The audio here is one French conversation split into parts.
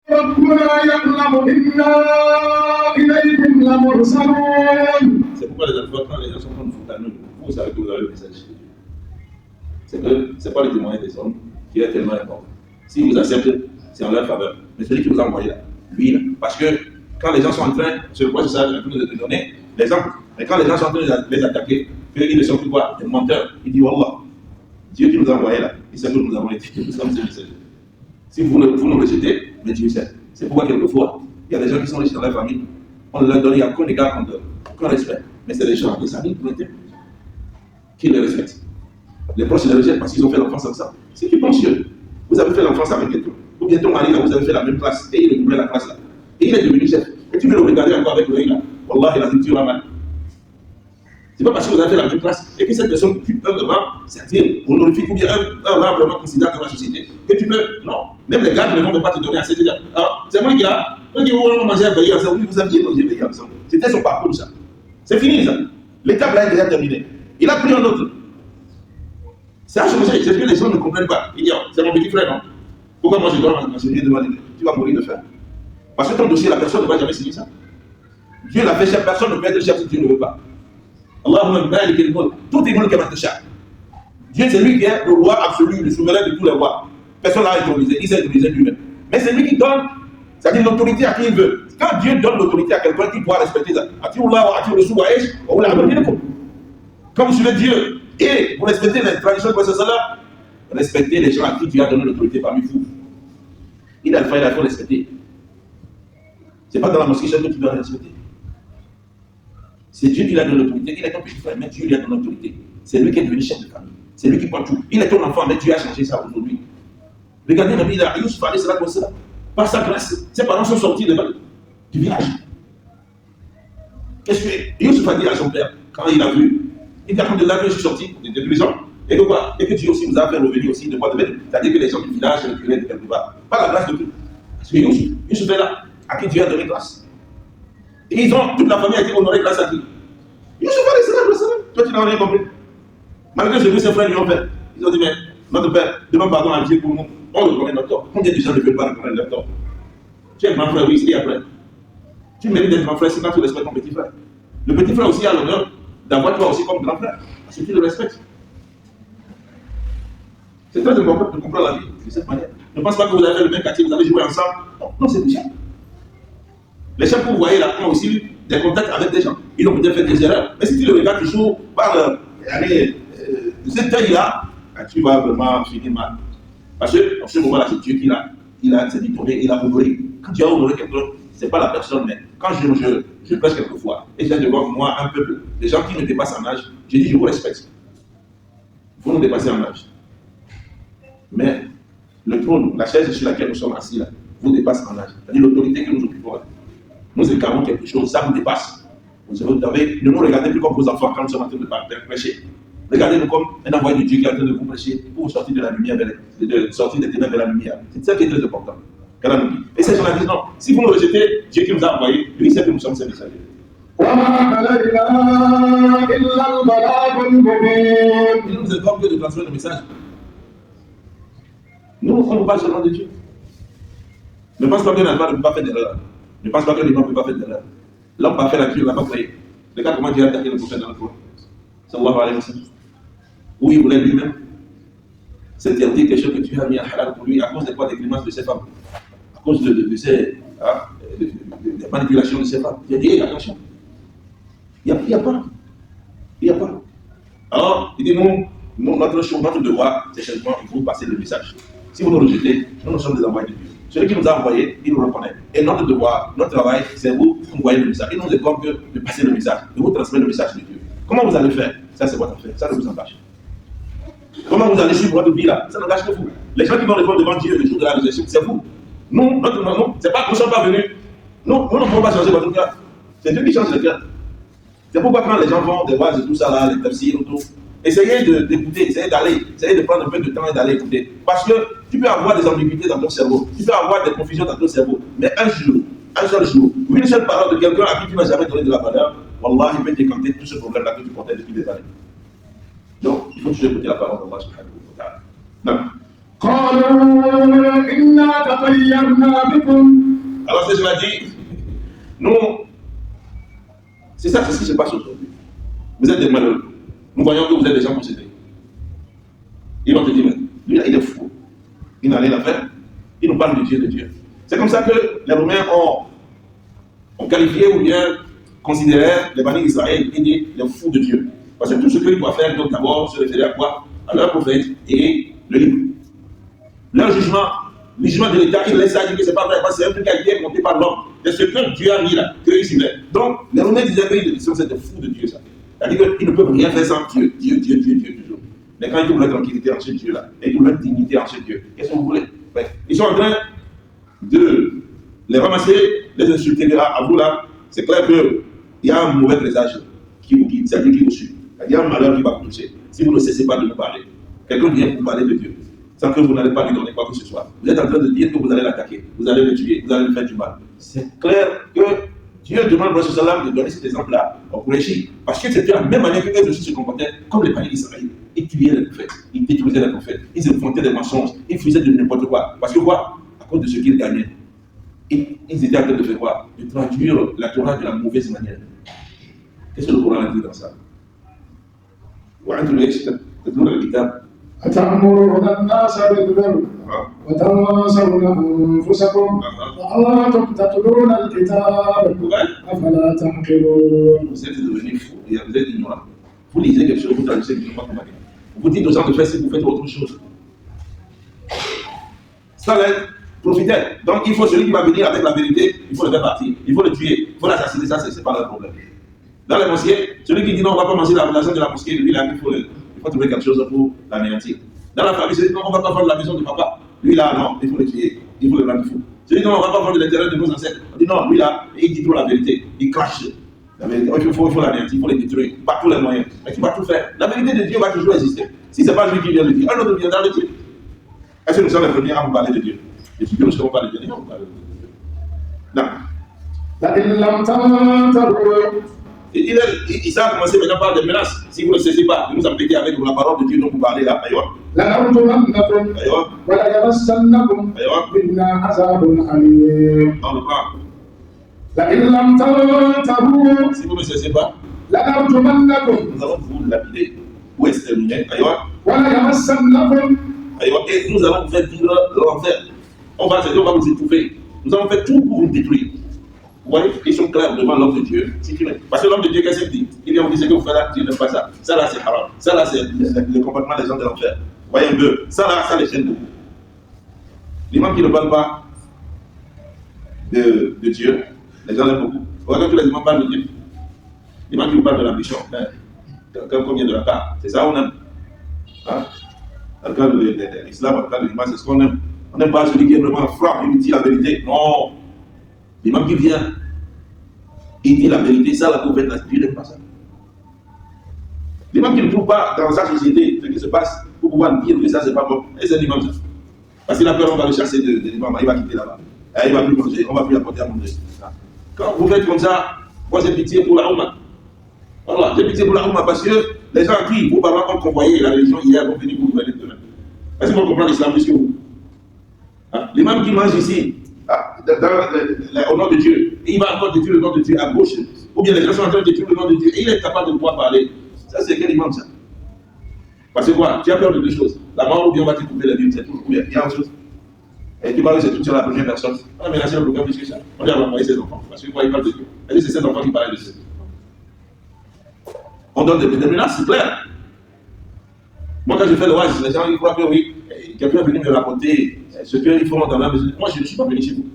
C'est pourquoi les fois, quand les gens sont en train de foutre à nous, vous savez que vous avez le message de Dieu. C'est que ce n'est pas le témoignage des hommes qui est tellement important. Si vous acceptez, c'est en leur faveur. Mais celui qui vous a envoyé là, lui, là, parce que quand les gens sont en train, je crois que c'est ça, je vais vous donner l'exemple, mais quand les gens sont en train de les attaquer, qu'ils ne sont plus quoi, des menteurs, il dit Wallah, Dieu qui nous a envoyé là, il sait que nous avons été, que nous sommes ses messagers. Si vous nous rejetez, mais Dieu sait. C'est pourquoi quelquefois, il y a des gens qui sont riches dans leur famille, on leur donne, il n'y a qu'un égard qu'un respect. Mais c'est des gens, des amis qui les respectent. Les proches les rejettent parce qu'ils ont fait l'enfance comme ça. Si tu penses que vous avez fait l'enfance avec quelqu'un, ou bien ton mari là, vous avez fait la même classe, et il est doublé la classe là, et il est devenu chef, et tu veux le regarder encore avec l'œil là, Wallah, il a dit tu vas mal. C'est pas parce que vous avez fait la même classe et que cette personne occupe un devant, c'est-à-dire honorifique ou bien un rang vraiment considérable dans la société, que tu peux. Non, même les gardes ne vont pas te donner assez de dire. Alors, c'est moi qui a, on mangeait à veiller ensemble, vous aviez mangé veiller ensemble. C'était son parcours ça. C'est fini ça. L'étape là est déjà terminée. Il a pris un autre. C'est à changer, c'est que les gens ne comprennent pas. Il dit, c'est mon petit frère, non? Pourquoi moi je dois m'enseigner devant lui? Tu vas mourir de faim. Parce que ton dossier, la personne ne va jamais signer ça. Dieu l'a fait chef, personne ne peut être chef si Dieu ne veut pas. Allahumma malik al-mulk, tout est mulk kama tasha. Dieu c'est lui qui est le roi absolu, le souverain de tous les rois. Personne n'a autorisé, il s'est autorisé lui-même. Mais c'est lui qui donne, c'est-à-dire l'autorité à qui il veut. Quand Dieu donne l'autorité à quelqu'un, il doit respecter ça. Quand vous suivez Dieu et vous respectez les traditions de ce là, respectez les gens à qui Dieu a donné l'autorité parmi vous. Il a le faut respecter. Ce n'est pas dans la mosquée que tu dois respecter. C'est Dieu qui lui a donné l'autorité. Il est ton petit frère, mais Dieu lui a donné l'autorité. C'est lui qui est devenu chef de famille. C'est lui qui prend tout. Il est ton enfant, mais Dieu a changé ça aujourd'hui. Regardez Nabi Yusuf alayhi salatu wassalam. Par sa grâce, ses parents sont sortis du village. Qu'est-ce que Yusuf a dit à son père quand il a vu? Il dit de là que je suis sorti de prison. Et que quoi? Et que Dieu aussi vous a fait revenir aussi de quoi de bête. C'est-à-dire que les gens du village se reculent de quelque part. Par la grâce de Dieu. Parce que Yusuf est là, à qui Dieu a donné grâce. Et toute la famille a été honorée grâce à qui? Yusuf alayhi salam. Toi tu n'as rien compris. Malgré ce que ses frères lui ont fait, ils ont dit, mais notre père, demande pardon à Dieu pour nous. On reconnaît notre tort. Combien de gens ne veulent pas reconnaître leur tort? Tu es grand frère, oui, et après. Tu mérites d'être grand frère si quand tu respectes ton petit frère. Le petit frère aussi a l'honneur d'avoir toi aussi comme grand frère. Parce que tu le respectes. C'est très important de comprendre la vie de cette manière. Ne pense pas que vous avez fait le même quartier, vous avez joué ensemble. Non, c'est des gens. Les chefs que vous voyez là ont aussi des contacts avec des gens. Ils ont peut-être fait des erreurs. Mais si tu le regardes toujours par cette taille-là, tu vas vraiment finir mal. Parce que en ce moment-là, c'est Dieu qui a s'est dit tourné, il a honoré. Quand tu as honoré quelqu'un, ce n'est pas la personne, mais quand je prêche quelquefois, et j'ai devant moi un peuple, des gens qui me dépassent en âge, j'ai dit je vous respecte. Vous nous dépassez en âge. Mais le trône, la chaise sur laquelle nous sommes assis là, vous dépasse en âge. C'est-à-dire l'autorité que nous occupons là. Nous écartons quelque chose, ça vous dépasse. Vous avez, ne nous regardez plus comme vos enfants quand nous sommes en train de prêcher. Regardez-nous comme un envoyé de Dieu qui est en train de vous prêcher pour vous sortir de la lumière, sortir des ténèbres de la lumière. C'est ça qui est très important. Et ces gens-là disent non, si vous nous rejetez, Dieu qui nous a envoyés, lui sait que nous sommes ses messagers. Il ne nous informe que de transmettre le message. Nous, on ne parle seulement de Dieu. Ne pense pas que l'homme ne peut pas faire d'erreur. Ne pense pas que l'homme ne peut pas faire d'erreur. L'homme parfait, la Dieu ne l'a pas créé. Regarde comment Dieu a attaqué le prophète dans le Coran. Sallallahu alayhi wa sallam. Où il voulait lui-même s'interdire quelque chose que tu as mis à halal pour lui à cause de quoi? Des grimaces de ses femmes. À cause de ses des manipulations de ses femmes. Il a dit attention. Il n'y a pas. Il n'y a pas. Alors, il dit notre devoir, c'est seulement il faut passer le message. Si vous nous rejetez, nous sommes des envoyés de Dieu. Celui qui nous a envoyés, il nous reconnaît. Et notre devoir, notre travail, c'est vous envoyer le message. Il nous incombe de passer le message, de vous transmettre le message de Dieu. Comment vous allez faire? Ça, c'est votre affaire. Ça ne vous engage. Comment vous allez suivre votre vie là? Ça n'engage que vous. Les gens qui vont répondre devant Dieu le jour de la résurrection, c'est vous. Nous, c'est pas que nous ne sommes pas venus. Nous ne pouvons pas changer votre cœur. C'est Dieu qui change le cœur. C'est pourquoi quand les gens vont des voix et tout ça là, les tafsirs et tout, essayez d'écouter, essayez de prendre un peu de temps et d'aller écouter. Parce que tu peux avoir des ambiguïtés dans ton cerveau, tu peux avoir des confusions dans ton cerveau, mais un seul jour, une seule parole de quelqu'un à qui tu n'as jamais donné de la valeur, Wallah, il peut décanter tout ce problème-là que tu portais depuis des années. Donc, il faut toujours écouter la parole d'Allah subhanahu wa ta'ala. Alors c'est ce que je dit. Nous, c'est ça, c'est ce qui se passe aujourd'hui. Vous êtes des malheureux. Nous voyons que vous êtes des gens possédés. Ils vont te dire, lui là, il est fou. Il n'a rien à faire. Il nous parle de Dieu, de Dieu. C'est comme ça que les Romains ont qualifié ou bien considéré les bannis d'Israël et dit les fous de Dieu. Parce que tout ce qu'ils doivent faire, donc d'abord se référer à quoi? À leur prophète et le livre. Leur jugement, le jugement de l'État, ils laissent ça dire que c'est pas vrai, parce que c'est un truc qui a été monté par l'homme. C'est ce que Dieu a mis là, que ils suivaient. Donc, les Romains disaient qu'ils c'est des fous de Dieu, ça. C'est-à-dire qu'ils ne peuvent rien faire sans Dieu, Dieu, toujours. Mais quand ils trouvent leur tranquillité en ce Dieu-là, et ils trouvent leur dignité en ce Dieu, qu'est-ce que vous voulez? Ouais. Ils sont en train de les ramasser, les insulter, à vous là, c'est clair qu'il y a un mauvais présage qui vous guide, c'est-à-dire qui vous suit. Il y a un malheur qui va vous toucher. Si vous ne cessez pas de nous parler, quelqu'un vient vous parler de Dieu, sans que vous n'allez pas lui donner quoi que ce soit. Vous êtes en train de dire que vous allez l'attaquer, vous allez le tuer, vous allez lui faire du mal. C'est clair que Dieu demande au prophète de donner cet exemple-là au Qurayshi, parce que c'était la même manière qu'eux aussi se comportaient comme les païens d'Israël. Ils tuaient les prophètes, ils détruisaient les prophètes, ils inventaient des mensonges, ils faisaient de n'importe quoi. Parce que quoi? À cause de ce qu'ils gagnaient. Ils étaient en train de faire quoi? De traduire la Torah de la mauvaise manière. Qu'est-ce que le Coran a dit dans ça? أتأمرون الناس بالبر وتنسون أنفسكم وأنتم تتلون الكتاب أفلا تعقلون. Vous êtes devenus fous, vous êtes ignorants. Vous lisez quelque chose, vous traduisez quelque chose. Vous dites aux gens de faire si vous faites autre chose. Ça va être profiter. Donc il faut celui qui va venir avec la vérité, il faut le faire partir, il faut le tuer, il faut l'assassiner, ça c'est pas le problème. Dans les mosquées, celui qui dit non, on ne va pas manger la maison de la mosquée, lui là, il faut trouver quelque chose pour l'anéantir. Dans la famille, celui qui dit non, on ne va pas vendre la maison de papa, lui là, non, il faut le tuer, il faut le rendre fou. Celui qui dit non, on ne va pas vendre l'intérêt de nos ancêtres, on dit non, lui là, il dit trop la vérité, il crache la vérité, il faut l'anéantir, il faut les détruire, par tous les moyens. Mais tu vas tout faire. La vérité de Dieu va toujours exister. Si ce n'est pas lui qui vient le dire, un autre viendra le dire. Est-ce que nous sommes les premiers à vous parler de Dieu? Et si nous ne serons pas les derniers, on va parler de Dieu. Non. Il a commencé maintenant par des menaces. Si vous ne cessez pas de nous embêter avec la parole de Dieu dont vous parlez là, aïe. On le prend. Si vous ne cessez pas, nous allons vous lapider ou exterminer. Et nous allons vous faire vivre l'enfer. On va vous étouffer. Nous allons faire tout pour vous détruire. Vous voyez, ils sont clairs devant l'homme de Dieu. Parce que l'homme de Dieu, qu'est-ce qu'il dit? Il vient vous dire ce que vous faites là, Dieu n'aime pas ça. Ça là, c'est haram. Ça là, c'est le comportement des gens de l'enfer. Vous voyez un peu, ça là, ça les gêne beaucoup. L'imam qui ne parle pas de Dieu, les gens l'aiment beaucoup. Vous voyez, tous les imams parlent de Dieu. L'imam qui vous parle de l'ambition, comme vient de la part, c'est ça on aime. Hein? Dans le cas de l'islam, dans le cas de l'imam, c'est ce qu'on aime. On n'aime pas celui qui est vraiment franc, il dit la vérité. Non. L'imam qui vient, il dit la vérité, ça, la prophète, Dieu n'aime pas ça. L'imam qui ne trouve pas dans sa société ce qui se passe pour pouvoir dire que ça, c'est pas bon. Et c'est l'imam ça. Parce qu'il a peur, on va le chasser de l'imam, il va quitter là-bas. Il va plus manger, on va plus apporter à manger. Quand vous faites comme ça, moi j'ai pitié pour la Oumma. Voilà, j'ai pitié pour la Oumma parce que les gens qui, vos parents ont convoyé la religion hier, vont venir vous gouverner demain. Est-ce qu'ils vont comprendre l'islam plus que vous? L'imam qui mange ici, au nom de Dieu, et il va encore détruire le nom de Dieu à gauche, ou bien les gens sont en train de détruire le nom de Dieu, et il est capable de pouvoir parler. Ça, c'est quel imam ça? Parce que quoi? Tu as peur de deux choses. La mort ou bien on va te couper la vie, c'est tout. Il y a autre chose. Et tu parles, c'est tout sur la première personne. On a menacé le bloqueur plus que ça. On lui a envoyé ses enfants. Parce que quoi, il parle de Dieu. Et c'est ses enfants qui parlent de Dieu. On donne des menaces, c'est clair. Moi, quand je fais le oasis, les gens ils croient que oui, quelqu'un est venu me raconter ce qu'ils font dans la maison. Moi, je ne suis pas venu chez vous.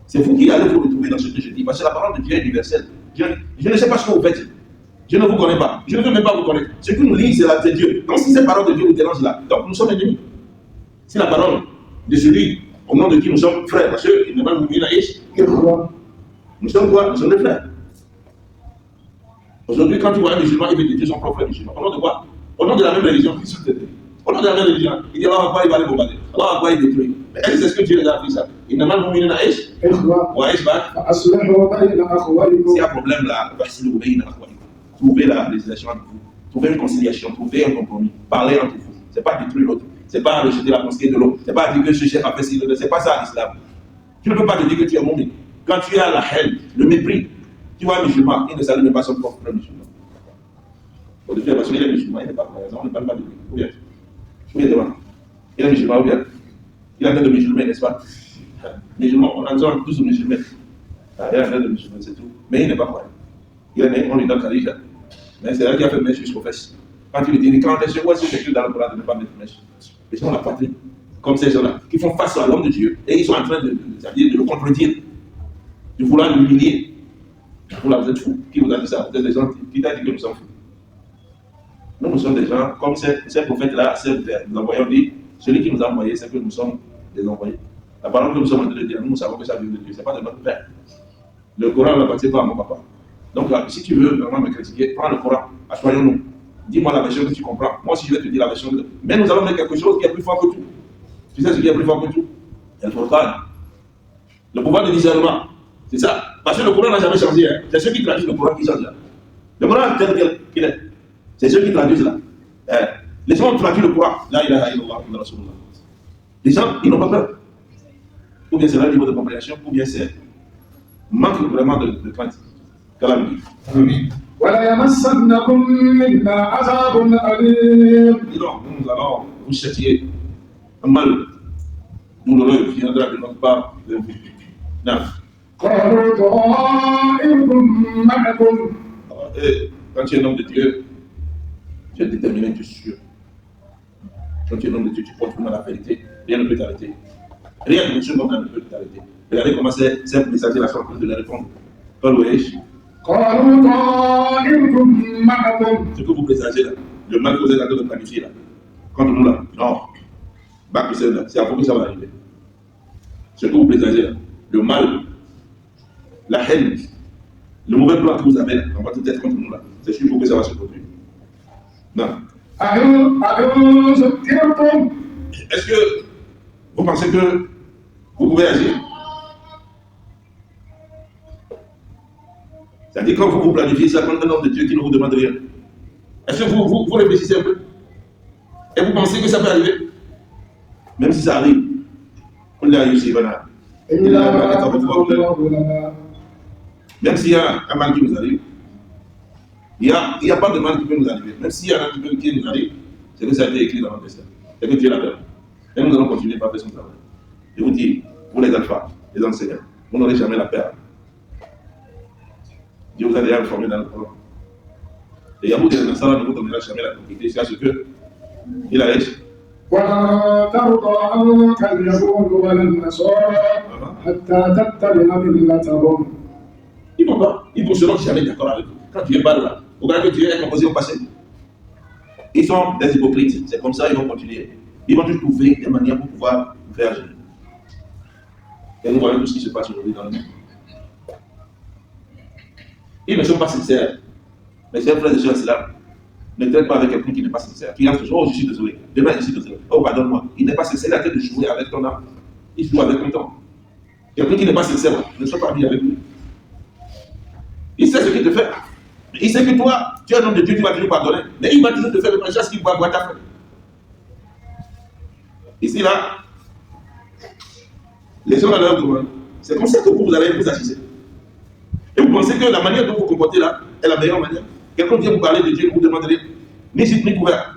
C'est vous qui allez vous retrouver dans ce que je dis. Parce que la parole de Dieu est universelle. Je ne sais pas ce que vous faites. Je ne vous connais pas. Je ne veux même pas vous connaître. Ce que nous lisons, c'est la de Dieu. Donc, si cette parole de Dieu vous dérange là, donc nous sommes ennemis. Si la parole de celui au nom de qui nous sommes frères, parce qu'il ne va nous dire nous sommes quoi? Nous sommes des frères. Aujourd'hui, quand tu vois un musulman, il veut détruire son propre musulman. Au nom de quoi? Au nom de la même religion. Au nom de la même religion. Il dit Allah Akbar, il va les bombarder. Allah Akbar, il détruit. Mais est-ce que c'est ce que Dieu les a appris ça? Il ne m'a pas mis dans Aïch. S'il y a un problème là, trouvez la législation entre vous. Trouvez une conciliation, trouvez un compromis. Parlez entre vous. Ce n'est pas détruire l'autre. C'est pas à rejeter la mosquée de l'autre. C'est pas à dire que ce chef a fait ci, c'est pas ça l'islam. Tu ne peux pas te dire que tu es musulman. Quand tu as la haine, le mépris, tu vois un musulman, il ne salue même pas son propre musulman. Bon, depuis parce qu'il est musulman, il n'est pas croyant, on ne parle pas de lui. Ou bien, il est musulman ou bien, il a un de musulman, n'est-ce pas? Musulman, on en tous aux musulmans. Il a un de musulman, c'est tout. Mais il n'est pas croyant. Il est né, on lui donne Khadija. Mais c'est là qu'il a fait mèche jusqu'aux fesses. Quand tu lui dis, quand est-ce que c'est écrit dans le Coran de ne pas mettre mèche? Ils sont la patrie, comme ces gens-là, qui font face à l'homme de Dieu, et ils sont en train de le contredire, de vouloir l'humilier. Vous là, vous êtes fous. Qui vous a dit ça? Vous êtes des gens qui t'a dit que nous sommes fous. Nous sommes des gens, comme ces prophètes-là, nous envoyons dit, celui qui nous a envoyés, c'est que nous sommes des envoyés. La parole que nous sommes en train de dire, nous savons que ça vient de Dieu, ce n'est pas de notre père. Le Coran n'appartient pas à mon papa. Donc là, si tu veux vraiment me critiquer, prends le Coran, assoyons-nous. Dis-moi la version que tu comprends. Moi aussi, je vais te dire la version que... Mais nous allons mettre quelque chose qui est plus fort que tout. Tu sais ce qui est plus fort que tout? Il y a le Coran. Le pouvoir de discernement. C'est ça. Parce que le Coran n'a jamais changé. Hein. C'est ceux qui traduisent le Coran qui changent là. Le Coran tel qu'il est. C'est ceux qui traduisent là. Les gens ont traduit le Coran. La ilaha illallah wa rasulullah. Les gens, ils n'ont pas peur. Ou bien c'est leur niveau de compréhension, ou bien c'est manque vraiment de crainte. Amen. وَلَيَمَسَّنَّكُم مِّنَّا عَذَابٌ أَلِيمٌ. Donc, nous allons vous châtier un mal douloureux qui viendra de notre part de vous. قَالُوا طَائِرُكُم مَّعَكُمْ. Quand tu es un homme de Dieu, tu es déterminé, tu es sûr. Quand tu es un homme de Dieu, tu portes vraiment la vérité. Rien ne peut t'arrêter. Rien de ce monde ne peut t'arrêter. Regardez comment ces messagers-là sont en train de les répondre. قَالُوا طَائِرُكُم مَّعَكُمْ. Ce que vous présagez là, le mal que vous êtes en train de planifier là, contre nous là, non. C'est à propos que ça va arriver. Ce que vous présagez là, le mal, la haine, le mauvais plan que vous avez là, dans votre tête contre nous là, c'est sûr que ça va se produire. Non. Est-ce que vous pensez que vous pouvez agir? C'est-à-dire quand vous planifiez ça contre un homme de Dieu qui ne vous demande rien. Est-ce que vous réfléchissez un peu? Et vous pensez que ça peut arriver? Même si ça arrive, on l'a réussi, voilà. Même s'il y a un mal qui nous arrive, il n'y a pas de mal qui peut nous arriver. Même s'il y a un mal qui nous arrive, c'est que ça a été écrit dans notre destin. C'est que Dieu l'a fait. Et nous allons continuer par faire son travail. Je vous dis, vous les alphas, les enseignants, vous n'aurez jamais la paix. Dieu vous a déjà informé dans le Coran. Et Yahou de Nassara ne vous donnera jamais la tranquillité jusqu'à ce que il a dit. وَلَا تَرْضَىٰ عَنكَ الْيَهُودُ وَلَا النَّصَارَىٰ حَتَّىٰ تَتَّبِعَ مِلَّتَهُمْ. Ils ne seront jamais d'accord avec vous. Quand Dieu parle là, vous regardez que Dieu est composé au passé. Ils sont des hypocrites. C'est comme ça qu'ils vont continuer. Ils vont toujours trouver des manières pour pouvoir vous faire agir. Et nous voyons tout ce qui se passe aujourd'hui dans le monde. Ils ne sont pas sincères. Mais chers frères et sœurs, c'est là. Ne traite pas avec quelqu'un qui n'est pas sincère. Qui entre, oh, je suis désolé. Demain, je suis désolé. Oh, pardonne-moi. Il n'est pas sincère. Il a train de jouer avec ton âme. Il joue avec ton temps. Quelqu'un qui n'est pas sincère, ne sois pas ami avec lui. Il sait ce qu'il te fait. Il sait que toi, tu es un homme de Dieu, tu vas toujours pardonner. Mais il va toujours te faire le même chose qu'il va voir ta frère. Ici, là, les gens à leur demandent. C'est comme ça que vous allez vous assister. Et vous pensez que la manière dont vous vous comportez là est la meilleure manière. Quelqu'un vient vous parler de Dieu, ne vous demande rien. Ni site, ni couvert.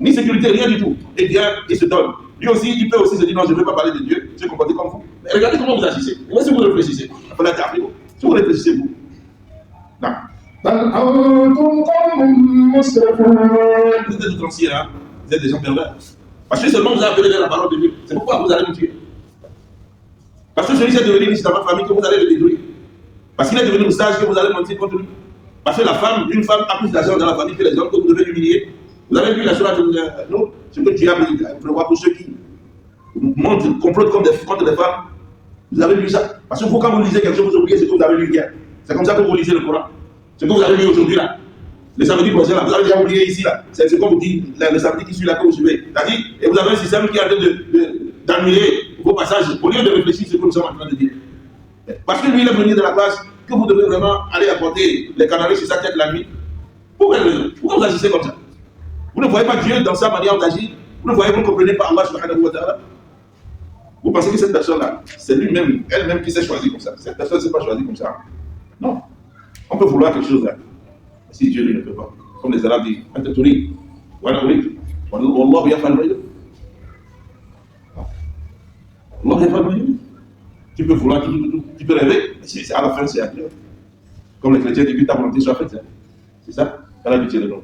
Ni sécurité, rien du tout. Et bien, il se donne. Lui aussi, il peut aussi se dire non, je ne veux pas parler de Dieu, je vais comporter comme vous. Mais regardez comment vous agissez. Et si vous réfléchissez, si vous réfléchissez, vous. Non. Vous êtes des outranciers là, vous êtes des gens pervers. Parce que seulement vous avez appelé la parole de Dieu. C'est pourquoi vous allez nous tuer. Parce que celui-ci est devenu riche dans votre famille que vous allez le détruire. Parce qu'il est devenu sage que vous allez mentir contre lui. Parce que une femme a plus d'argent dans la famille que les hommes que vous devez humilier. Vous avez vu la chose de nous, ce que Dieu a prévoir pour ceux qui montent, complotent contre les femmes. Vous avez lu ça. Parce que vous, quand vous lisez quelque chose, vous oubliez ce que vous avez lu hier. C'est comme ça que vous lisez le Coran. Ce que vous avez lu aujourd'hui là. Le samedi prochain là, vous avez déjà oublié ici là. C'est ce qu'on vous dit le samedi qui suit là que vous suivez. C'est-à-dire, et vous avez un système qui est en train d'annuler vos passages au lieu de réfléchir ce que nous sommes en train de dire. Parce que lui, il est venu de la base que vous devez vraiment aller apporter les canaries sur sa tête la nuit. Pourquoi vous agissez comme ça? Vous ne voyez pas Dieu dans sa manière d'agir. Vous le voyez, vous ne comprenez pas Allah subhanahu wa ta'ala. Vous pensez que cette personne-là, c'est lui-même, elle-même qui s'est choisie comme ça. Cette personne ne s'est pas choisie comme ça. Non. On peut vouloir quelque chose là. Si Dieu lui ne peut pas. Comme les Arabes disent, Allah yaf'al ma yurid. Allah yaf'al ma yurid. Tu peux vouloir tout, tu peux rêver, mais à la fin c'est à Dieu. Comme les chrétiens disent que ta volonté soit faite. C'est ça, elle a pitié de nous.